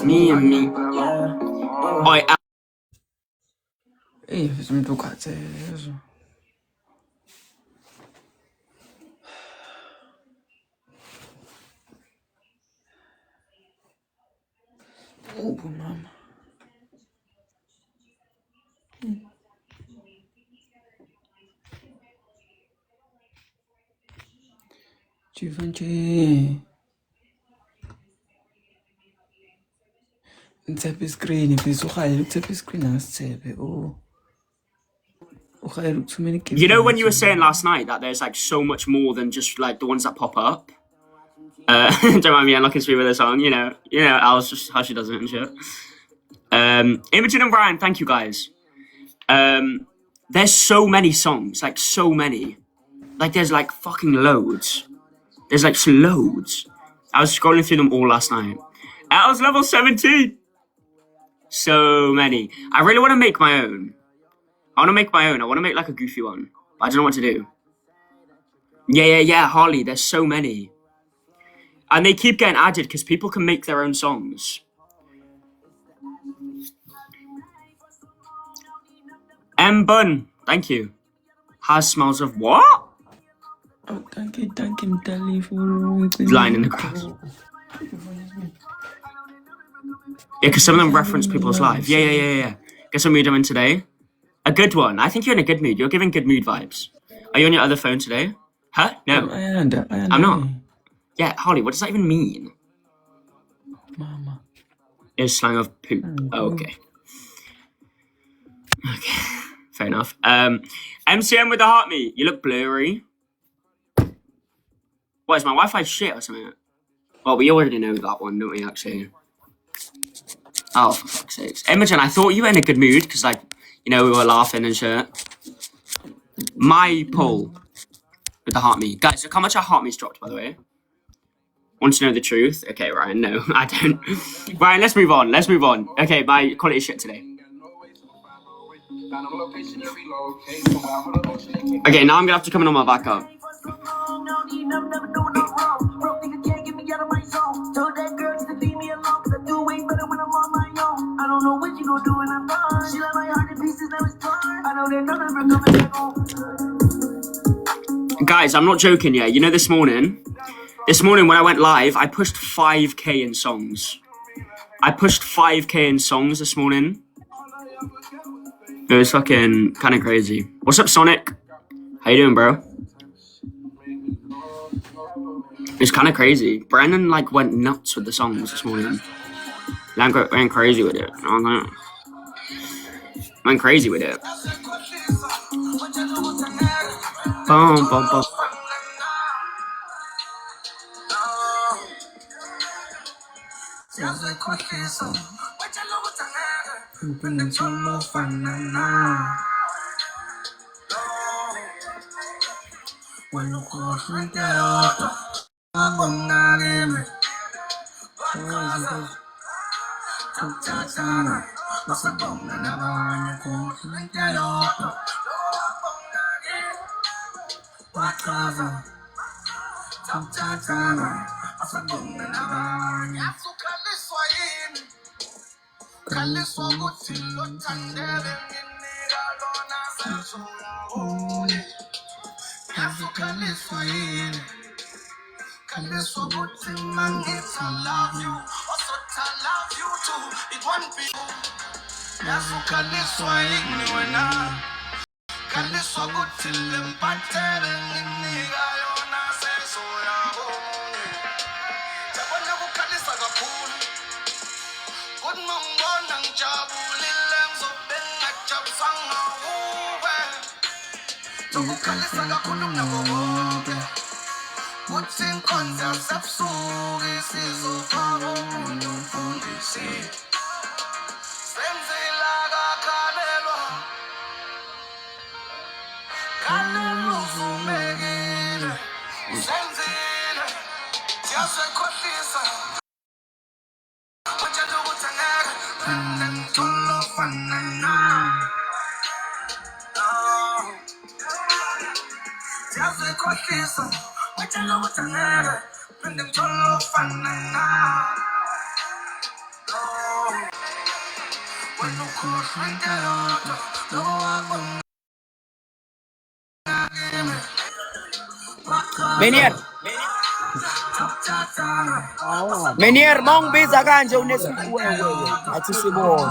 me and me. Oi, Ej, weźmy tu kartę, Jezu. Bo mam. Dziewięcie. Cepy screen, słuchaj, cepy screen, cepy, you know when you were saying last night that there's like so much more than just like the ones that pop up? Don't mind me unlocking stream with a song, you know, Alice just how she does it and shit. Imogen and Brian, thank you guys. There's so many songs, like so many. Like there's like fucking loads. There's like loads. I was scrolling through them all last night. I was level 17. So many. I really want to make my own. I want to make my own. I want to make like a goofy one. But I don't know what to do. Yeah, Harley. There's so many. And they keep getting added because people can make their own songs. M Bun, thank you. Has smells of what? Oh, thank you, Dali, for lying in the grass. Yeah, because some of them reference people's lives. Yeah. Guess what mood I'm in today? A good one. I think you're in a good mood. You're giving good mood vibes. Are you on your other phone today? Huh? No. I'm not. Yeah, Holly, what does that even mean? Mama. Is slang of poop. Oh, okay. Okay. Fair enough. MCM with the heart meat. You look blurry. What, is my Wi-Fi shit or something? Well, we already know that one, don't we, actually? Oh, for fuck's sakes. Imogen, I thought you were in a good mood, because, like, you know, we were laughing and shit. My pull with the heart meat. Guys, look how much our heart meat's dropped, by the way. Want to know the truth? Okay, Ryan, no, I don't. Ryan, let's move on. Okay, my quality shit today. Okay, now I'm gonna have to come in on my backup. Guys, I'm not joking yet. You know, this morning when I went live, I pushed 5k in songs. This morning. It was fucking kind of crazy. What's up, Sonic? How you doing, bro? It's kind of crazy. Brandon like went nuts with the songs this morning. Went crazy with it. Went crazy with it. Bum, bum, bum. Meneer, mawungibiza kanje unesifiwe wewe. Athi sibone.